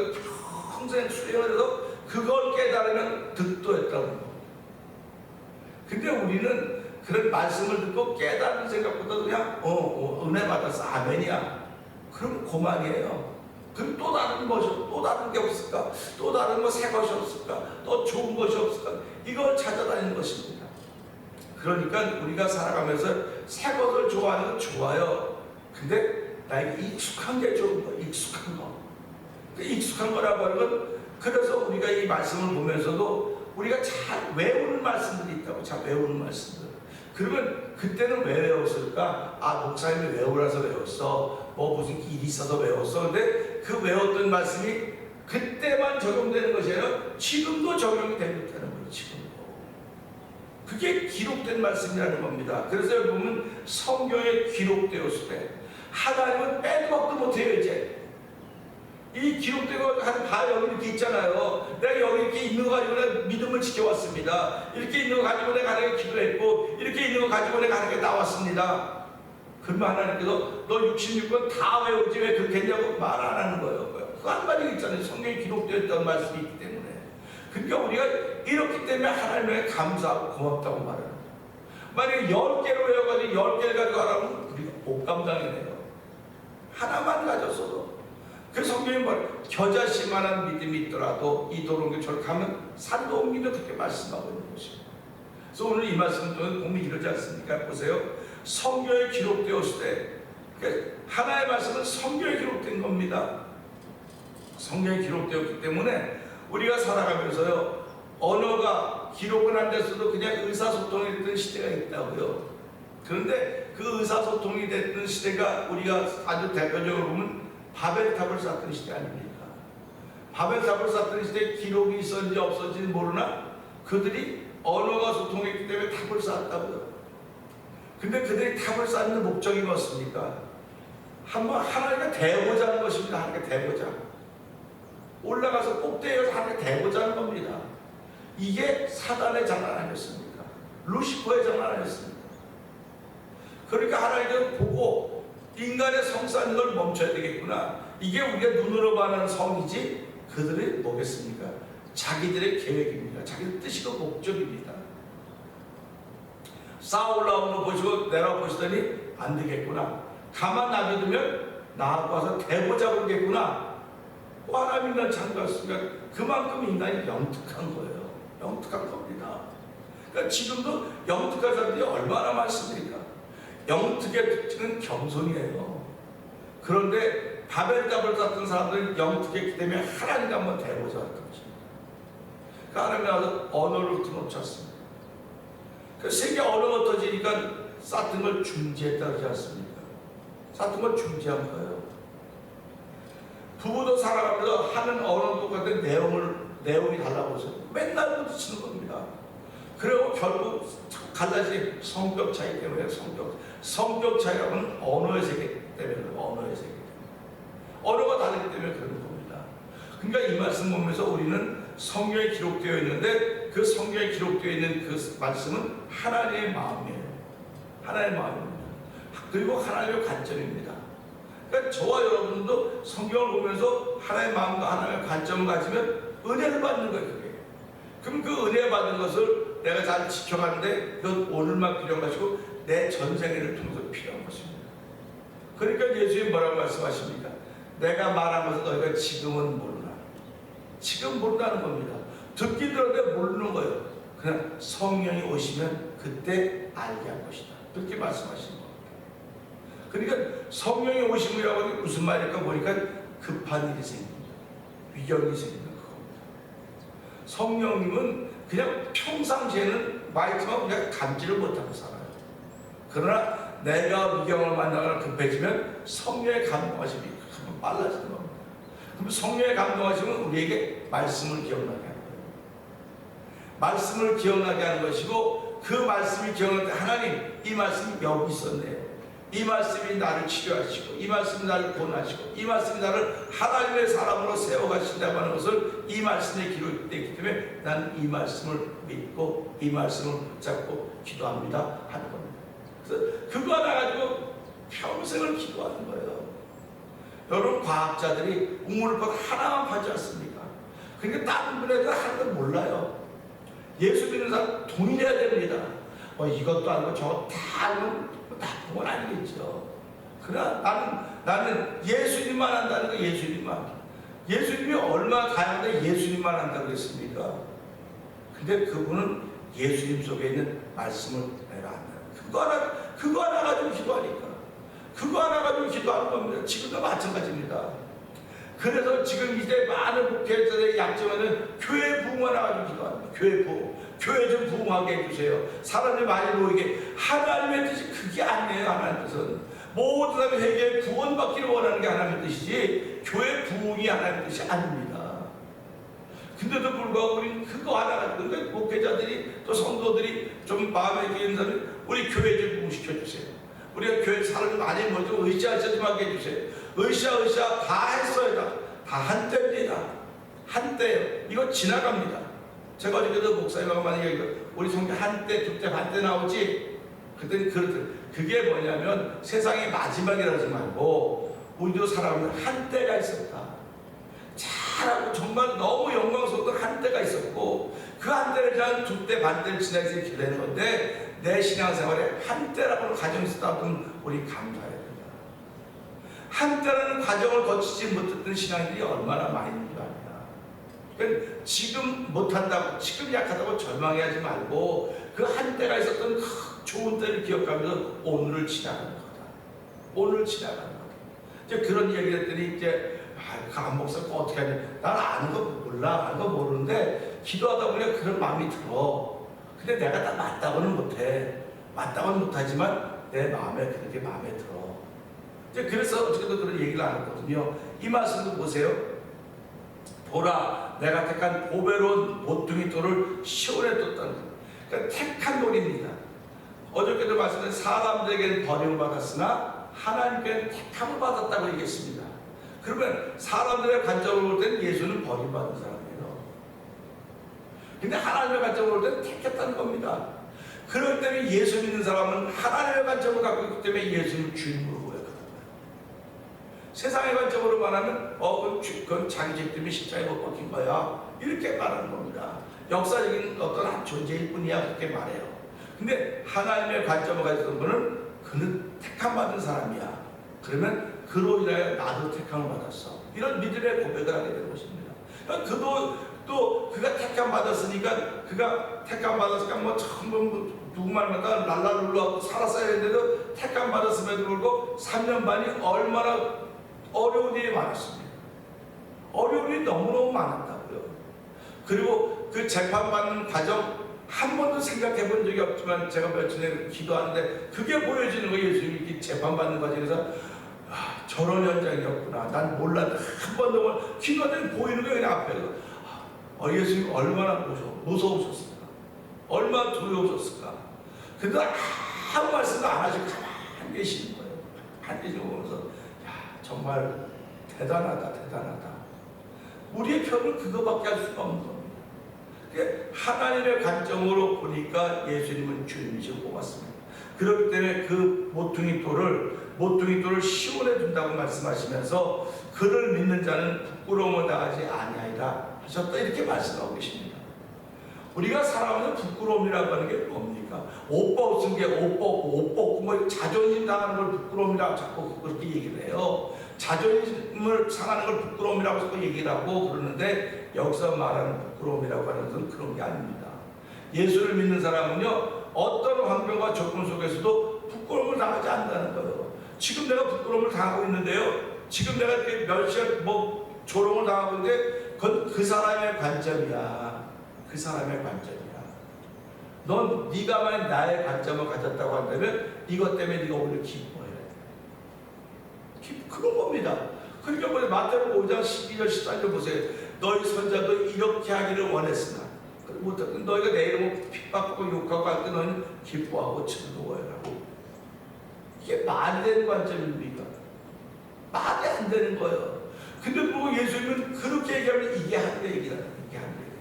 A: 평생 수행을 해서 그걸 깨달으면 득도했다는 겁니다. 근데 우리는 그런 말씀을 듣고 깨달은 생각보다 그냥 은혜 받았어, 아멘이야. 그럼 그만이에요. 그럼 또 다른 것이, 또 다른 게 없을까? 또 다른 새 것이 없을까? 또 좋은 것이 없을까? 이걸 찾아다니는 것입니다. 그러니까 우리가 살아가면서 새 것을 좋아하는 건 좋아요. 근데 나에게 익숙한 게 좋은 거야. 익숙한 거. 그 익숙한 거라고 하는 건, 그래서 우리가 이 말씀을 보면서도 우리가 잘 외우는 말씀들이 있다고. 잘 외우는 말씀들. 그러면 그때는 왜 외웠을까? 아, 목사님이 외우라서 외웠어. 무슨 일이 있어서 외웠어. 근데 그 외웠던 말씀이 그때만 적용되는 것이 아니라 지금도 적용이 되는 거예요. 지금도. 그게 기록된 말씀이라는 겁니다. 그래서 여기 보면 성경에 기록되었을 때 하나님은 빼도 박도 못해요. 이제 이 기록되고 하는 다 여기 이렇게 있잖아요. 내가 여기 이렇게 있는 거 가지고 내가 믿음을 지켜왔습니다. 이렇게 있는 거 가지고 내가 하나님께 기도했고, 이렇게 있는 거 가지고 내가 하나님께 나왔습니다. 그러면 하나님께서 너 66권 다 외우지 왜 그렇게 했냐고 말 안 하는 거예요. 그 한마디 있잖아요. 성경에 기록되었다는 말씀이 있기 때문에. 그러니까 우리가 이렇기 때문에 하나님께 감사하고 고맙다고 말하는 거예요. 만약에 10개로 외워가지고 10개를 가지고 하라면 우리가 못 감당해내요. 하나만 가졌어도. 그 성경이 겨자씨만한 믿음이 있더라도 이 도롱뇽처럼 가면 산도 옮기면 그렇게 말씀하고 있는 것입니다. 그래서 오늘 이 말씀을 통해 보면 이러지 않습니까? 보세요. 성경에 기록되었을 때, 그러니까 하나의 말씀은 성경에 기록된 겁니다. 성경에 기록되었기 때문에 우리가 살아가면서요, 언어가 기록은 안 됐어도 그냥 의사소통이 됐던 시대가 있다고요. 그런데 그 의사소통이 됐던 시대가 우리가 아주 대표적으로 보면 바벨탑을 쌓던 시대 아닙니까? 바벨탑을 쌓던 시대에 기록이 있었는지 없었는지 모르나 그들이 언어가 소통했기 때문에 탑을 쌓았다고요. 근데 그들이 탑을 쌓는 목적이 무엇입니까? 한번 하나님과 대보자는 것입니다. 하나님과 대보자. 올라가서 꼭대기에서 하나님과 대보자는 겁니다. 이게 사단의 장난 아니었습니까? 루시퍼의 종 하나였습니다. 그러니까 하나님은 보고 인간의 성 쌓는 걸 멈춰야 되겠구나. 이게 우리가 눈으로 봐는 성이지 그들이 뭐겠습니까? 자기들의 계획입니다. 자기들 뜻이고 목적입니다. 쌓아 올라오는 거 보시고 내려보시더니 안 되겠구나. 가만 놔두면 나하고 와서 대보 잡으겠구나. 하나님 인간 창조했으니까 그만큼 인간이 영특한 거예요. 영특한 겁니다. 그러니까 지금도 영특한 사람들이 얼마나 많습니까? 영특의 특징은 겸손이에요. 그런데 바벨탑을 쌓던 사람들은 영특했기 때문에 하나님과 한번 대보자 했던 것입니다. 그 하나님이 와서 언어를 끊어놓지 않습니다. 그 세계 언어가 터지니까 쌓던 걸 중지했다 그러지 않습니까? 쌓던 걸 중지한 거예요. 부부도 살아가면서 하는 언어는 똑같은 내용이 달라고 해서 맨날 부딪히는 겁니다. 그리고 결국 갈라진 성격 차이 때문에 성격 차이라고 하는 언어의 세계 때문에 언어의 세계 때문에 언어가 다르기 때문에 그런 겁니다. 그러니까 이 말씀 보면서 우리는 성경에 기록되어 있는데 그 성경에 기록되어 있는 그 말씀은 하나님의 마음이에요. 하나님의 마음입니다. 그리고 하나님의 관점입니다. 그러니까 저와 여러분도 성경을 보면서 하나님의 마음과 하나님의 관점을 가지면 은혜를 받는 거예요. 그게. 그럼 그 은혜 받은 것을 내가 잘 지켜가는데 이건 오늘만 필요한 것이고 내 전생애를 통해서 필요한 것입니다. 그러니까 예수님 뭐라고 말씀하십니까? 내가 말한 것을 너희가 지금은 모르나. 지금 모른다는 겁니다. 듣긴 들었는데 모르는 거예요. 그냥 성령이 오시면 그때 알게 할 것이다. 그렇게 말씀하시는 겁니다. 그러니까 성령이 오심이라고 하는 게 무슨 말일까 보니까 급한 일이 생깁니다. 위경이 생기는 겁니다. 성령님은 그냥 평상시에는 말했지만 그냥 감지를 못하고 살아요. 그러나 내가 위경을 만나거나 급해지면 성령의 감동하심이 빨라지는 겁니다. 그럼 성령의 감동하심은 우리에게 말씀을 기억나게 하는 거예요. 말씀을 기억나게 하는 것이고 그 말씀이 기억날 때 하나님 이 말씀이 여기 있었네요. 이 말씀이 나를 치료하시고 이 말씀이 나를 구원하시고 이 말씀이 나를 하나님의 사람으로 세워가신다고 하는 것을 이 말씀에 기록되어 있기 때문에 나는 이 말씀을 믿고 이 말씀을 붙잡고 기도합니다 하는 겁니다. 그래서 그거 하나 가지고 평생을 기도하는 거예요. 여러분 과학자들이 우물을 하나만 파지 않습니까? 그러니까 다른 분야들 하는 걸 몰라요. 예수 믿는 사람 돈이 내야 됩니다. 이것도 알고 저거 다 알면 나쁜 건 아니겠죠. 그러나 나는 예수님만 한다는 거. 예수님이 얼마나 다양한데 예수님만 한다고 그랬습니까? 근데 그분은 예수님 속에 있는 말씀을 내가 안다. 그거 하나 가지고 기도하니까. 그거 하나 가지고 기도하는 겁니다. 지금도 마찬가지입니다. 그래서 지금 이제 많은 목회자들의 약점에는 교회 부흥 하나 가지고 기도합니다. 교회 부흥. 교회 좀 부흥하게 해주세요. 사람들이 많이 모이게. 하나님의 뜻이 그게 아니에요. 하나님의 뜻은 모든 사람이 회개에 구원받기를 원하는 게 하나님의 뜻이지 교회 부흥이 하나님의 뜻이 아닙니다. 근데도 불구하고 우리는 그거 하나 가지고 그러니까 목회자들이 또 성도들이 좀 마음에 드는 사람이 우리 교회 좀 부흥시켜주세요. 우리가 교회 사람이 많이 모여서 으쌰으쌰 좀 하게 해주세요. 으쌰으쌰 다 했어요. 다 한때입니다. 한때예요. 이거 지나갑니다. 제가 어저께도 목사님하고 만약에 우리 성경 한때, 두때, 반때 나오지? 그때는 그게 뭐냐면 세상의 마지막이라지 말고 우리도 살아가면 한때가 있었다. 잘하고 정말 너무 영광스러웠던 한때가 있었고 그 한때를 지난 두때, 반때를 지나서 이렇게 되는 건데 내 신앙생활에 한때라고 가정이 있었다면 우리 감사해야 된다. 한때라는 과정을 거치지 못했던 신앙인들이 얼마나 많이 있는 줄 압니다. 그러니까 지금 못한다고 지금 약하다고 절망해하지 말고 그 한때가 있었던 그 좋은 때를 기억하면서 오늘을 지나가는 거다. 오늘 지나가는 거다. 이제 그런 얘기를 했더니 이제 강 목사가 어떻게 하냐. 난 아는 거 몰라. 아는 거 모르는데 기도하다 보니까 그런 마음이 들어. 근데 내가 다 맞다고는 못해. 맞다고는 못하지만 내 마음에 그렇게 마음에 들어. 이제 그래서 어떻게든 그런 얘기를 안 했거든요. 이 말씀도 보세요. 보라, 내가 택한 보배로운 모퉁이 돌을 시온에 뒀다는 것. 그러니까 택한 돌입니다. 어저께도 말씀드린 사람들에게는 버림을 받았으나 하나님께는 택함을 받았다고 얘기했습니다. 그러면 사람들의 관점으로 볼 때는 예수는 버림받은 사람이에요. 근데 하나님의 관점으로 볼 때는 택했다는 겁니다. 그렇기 때문에 예수 믿는 사람은 하나님의 관점을 갖고 있기 때문에 예수를 주인으로 고백하는 거예요. 세상의 관점으로 말하면 그건 자기 죄 때문에 십자가에 못 박힌 거야, 이렇게 말하는 겁니다. 역사적인 어떤 한 존재일 뿐이야, 그렇게 말해요. 근데 하나님의 관점을 가지던 분은 그는 택함 받은 사람이야. 그러면 그로 인하여 나도 택함을 받았어, 이런 믿음의 고백을 하게 되는 것입니다. 그도 그가 택함 받았으니까, 그가 택함 받았으니까 뭐 처음 누구 말마다 랄랄룰라 살았어야 했는데도 택함 받았음에도 불구하고 3년 반이 얼마나 어려운 일이 많았습니다. 어려운 일이 너무너무 많았다고요. 그리고 그 재판받는 과정 한 번도 생각해 본 적이 없지만, 제가 며칠 전에 기도하는데 그게 보여지는 거예요. 예수님이 재판받는 과정에서 저런 현장이었구나, 난 몰랐는데 한 번도 기도하더니 보이는 거예요, 그냥 앞에서. 예수님 얼마나 무서우셨을까, 얼마나 두려우셨을까. 근데 아무 말씀도 안 하시고 가만히 계시는 거예요. 가만히 계시고 보면서 정말 대단하다. 우리의 편은 그거밖에 할 수가 없는 겁니다. 하나님의 관점으로 보니까 예수님은 주님이시고 뽑았습니다. 그렇기 때문에 그 모퉁이돌을 시온에 둔다고 말씀하시면서 그를 믿는 자는 부끄러움을 당하지 아니하리라 하셨다, 이렇게 말씀하고 계십니다. 우리가 살아가는 부끄러움이라고 하는 게 뭡니까? 옷 벗은 게 옷 벗고 뭐 자존심 당하는 걸 부끄러움이라고 자꾸 그렇게 얘기를 해요. 자존심을 상하는 걸 부끄러움이라고 자꾸 얘기를 하고 그러는데, 여기서 말하는 부끄러움이라고 하는 것은 그런 게 아닙니다. 예수를 믿는 사람은요, 어떤 환경과 조건 속에서도 부끄러움을 당하지 않는다는 거예요. 지금 내가 부끄러움을 당하고 있는데요, 지금 내가 이렇게 몇 시간 조롱을 당하고 있는데, 그건 그 사람의 관점이야. 그 사람의 관점이야. 넌 네가 만약 나의 관점을 가졌다고 한다면 이것 때문에 네가 오히려 기뻐해야 돼. 그런 겁니다. 그러니까 보세요. 마태복음 5장 12절 14절 보세요. 너희 선자도 이렇게 하기를 원했으나 못했던 너희가 내 이름을 핍박하고 욕하고 할 때 너희는 기뻐하고 즐거워해라. 이게 말이 되는 관점입니까? 말이 안 되는 거예요. 근데 뭐 예수님은 그렇게 얘기하면 이게 하늘의 얘기다. 이게 하늘의 얘기다.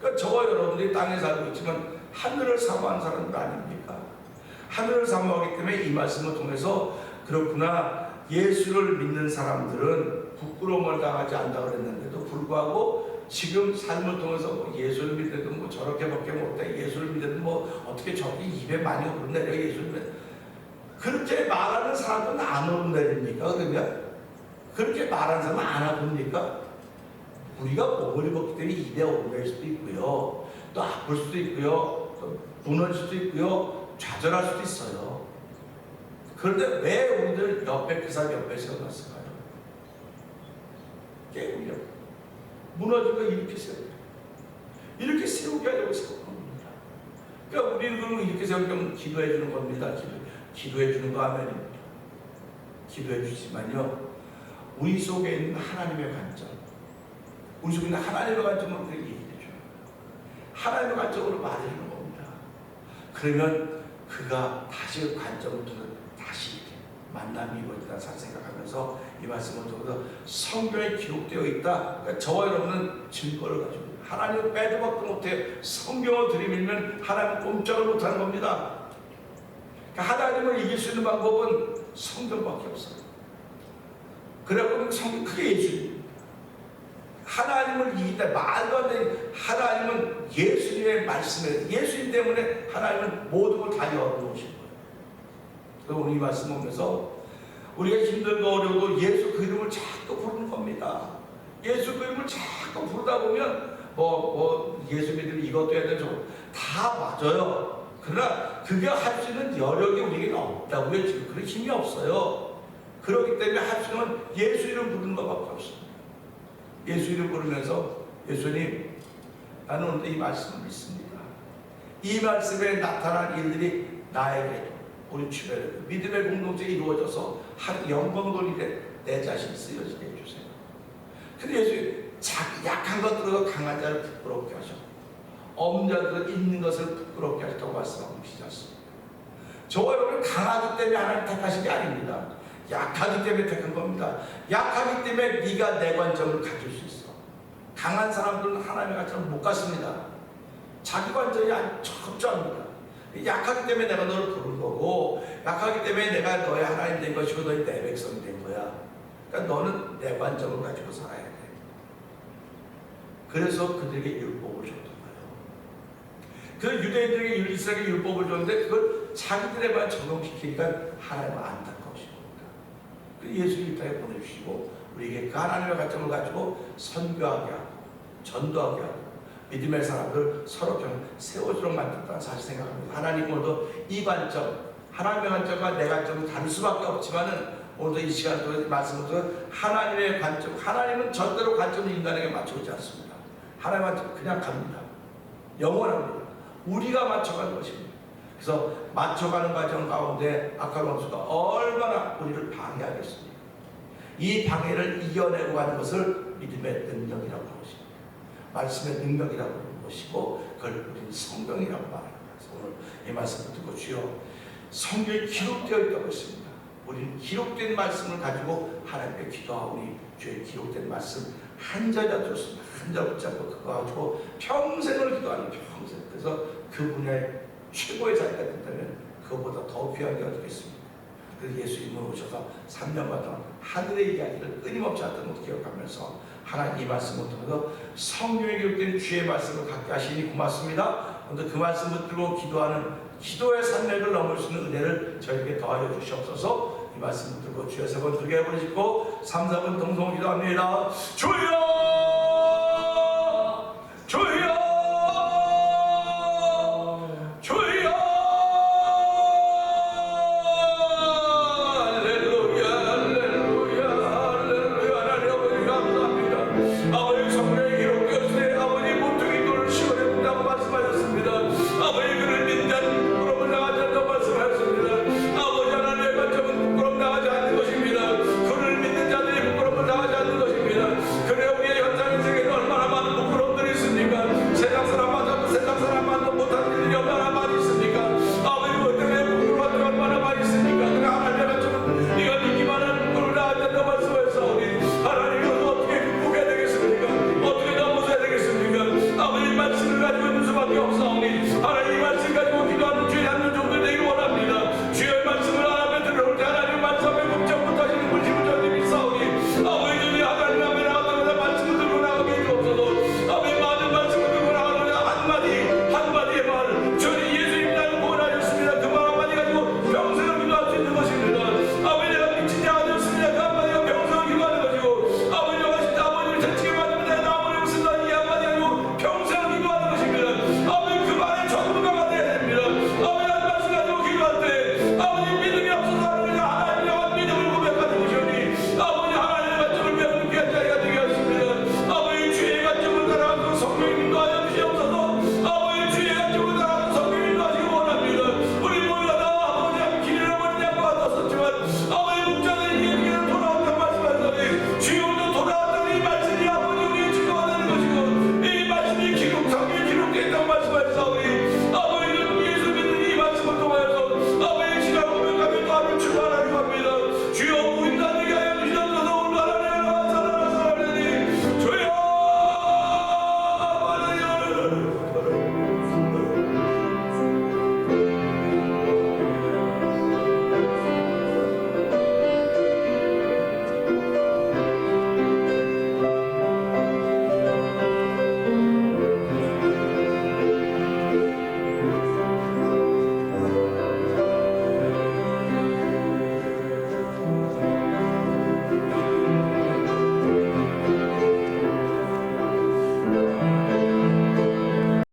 A: 그러니까 저와 여러분들이 땅에 살고 있지만 하늘을 사모하는 사람들 아닙니까? 하늘을 사모하기 때문에 이 말씀을 통해서 그렇구나, 예수를 믿는 사람들은 부끄러움을 당하지 않는다고 그랬는데도 불구하고 지금 삶을 통해서 뭐 예수를 믿어도 뭐 저렇게밖에 못해, 예수를 믿어도 뭐 어떻게 저렇게 입에 많이 오르내려, 예수를 믿어, 그렇게 말하는 사람은 안 오르내립니까? 그러면 그렇게 말하는 사람은 안 아픕니까? 우리가 몸을 입었기 때문에 입에 오르낼 수도 있고요, 또 아플 수도 있고요, 또 무너질 수도 있고요, 좌절할 수도 있어요. 그런데 왜 우리들 옆에 그 사람 옆에 세워놨을까요? 깨우려 무너진 거 이렇게 세우려, 이렇게 세우게 하려고 세우는 겁니다. 그러니까 우리는 그러면 이렇게 세우면 기도해 주는 겁니다. 기도해 주는 거 아멘입니다. 기도해 주지만요, 우리 속에 있는 하나님의 관점, 우리 속에 있는 하나님의 관점으로 그렇게 얘기해 줘요. 하나님의 관점으로 말해주는 겁니다. 그러면 그가 다시 그 관점을 통해 다시 이렇게 만남이 이루어진다는 생각하면서 이 말씀을 통해서 성경에 기록되어 있다. 그러니까 저와 여러분은 증거를 가지고 하나님을 빼도 박도 못해 성경을 들이밀면 하나님은 꼼짝을 못하는 겁니다. 그러니까 하나님을 이길 수 있는 방법은 성경밖에 없어요. 그래서 성경 그게 예수입니다. 하나님을 이긴다, 말도 안 되는, 하나님은 예수님의 말씀에, 예수님 때문에 하나님은 모든 걸 다 열어놓으신 거예요. 그리고 오늘 이 말씀 보면서 우리가 힘들고 어려워도 예수 그 이름을 자꾸 부르는 겁니다. 예수 그 이름을 자꾸 부르다 보면 예수 믿으면 이것도 해야 되는 저것도 다 맞아요. 그러나 그게 할 수 있는 여력이 우리에게는 없다고요. 지금 그런 힘이 없어요. 그렇기 때문에 할 수 있는 예수 이름 부르는 것밖에 없습니다. 예수 이름 부르면서 예수님, 나는 오늘 이 말씀을 믿습니다. 이 말씀에 나타난 일들이 나에게도 우리 주변에도 믿음의 공동체가 이루어져서 한 영광 돌리되 내 자신 쓰여지게 해주세요. 근데 예수님, 약한 것들로 강한 자를 부끄럽게 하셔, 없는 자들은 있는 것을 부끄럽게 하셨다고 말씀하고 계시지 않습니까? 저와 여러분은 강하기 때문에 하나님 택하신 게 아닙니다. 약하기 때문에 택한 겁니다. 약하기 때문에 네가 내 관점을 가질 수 있어. 강한 사람들은 하나님의 관점을 못 갖습니다. 자기 관점이 철저합니다. 약하기 때문에 내가 너를 부른 거고, 약하기 때문에 내가 너의 하나님 된 것이고 너의 내 백성이 된 거야. 그러니까 너는 내 관점을 가지고 살아야 돼. 그래서 그들에게 율법을 줬던 거예요. 그 유대인들에게 이스라엘에게 율법을 줬는데 그걸 자기들에만 적용시키니까 하나님은 안타까우신 겁니다. 그 예수를 이 땅에 보내주시고 우리에게 그 하나님의 관점을 가지고 선교하게 하고 전도하게 하고 믿음의 사람들 서로 세워주도록 만들었다는 사실 생각합니다. 하나님 오늘도 이 관점, 하나님의 관점과 내 관점은 다를 수밖에 없지만은 오늘도 이 시간 동안 말씀으로 하나님의 관점, 하나님은 절대로 관점을 인간에게 맞춰오지 않습니다. 하나님한테 그냥 갑니다. 영원합니다. 우리가 맞춰가는 것입니다. 그래서 맞춰가는 과정 가운데 악한 원수가 얼마나 우리를 방해하겠습니까? 이 방해를 이겨내고 가는 것을 믿음의 능력이라고 하는 것입니다. 말씀의 능력이라고 하는 것이고 그걸 우리는 성경이라고 말하는 거예요. 오늘 이 말씀을 듣고 주여 성경에 기록되어 있다고 했습니다. 우리는 기록된 말씀을 가지고 하나님께 기도하오니 주의 기록된 말씀 한 자리라도 좋습니다. 한 자리 붙잡고 그거 가지고 평생을 기도하는 평생. 그래서 그 분야의 최고의 자리가 된다면 그것보다 더 귀한 게 어디겠습니까? 그래서 예수님은 오셔서 3년간 동안 하늘의 이야기를 끊임없이 하던 것을 기억하면서 하나님 이 말씀을 통해서 성경에 기록된 주의 말씀을 갖게 하시니 고맙습니다. 오늘 그 말씀 붙들고 기도하는 기도의 산맥을 넘을 수 있는 은혜를 저에게 더하여 주시옵소서. 이 말씀 붙들고 주의 3번 두개 부르시고 3, 4번 동성 기도합니다. 주여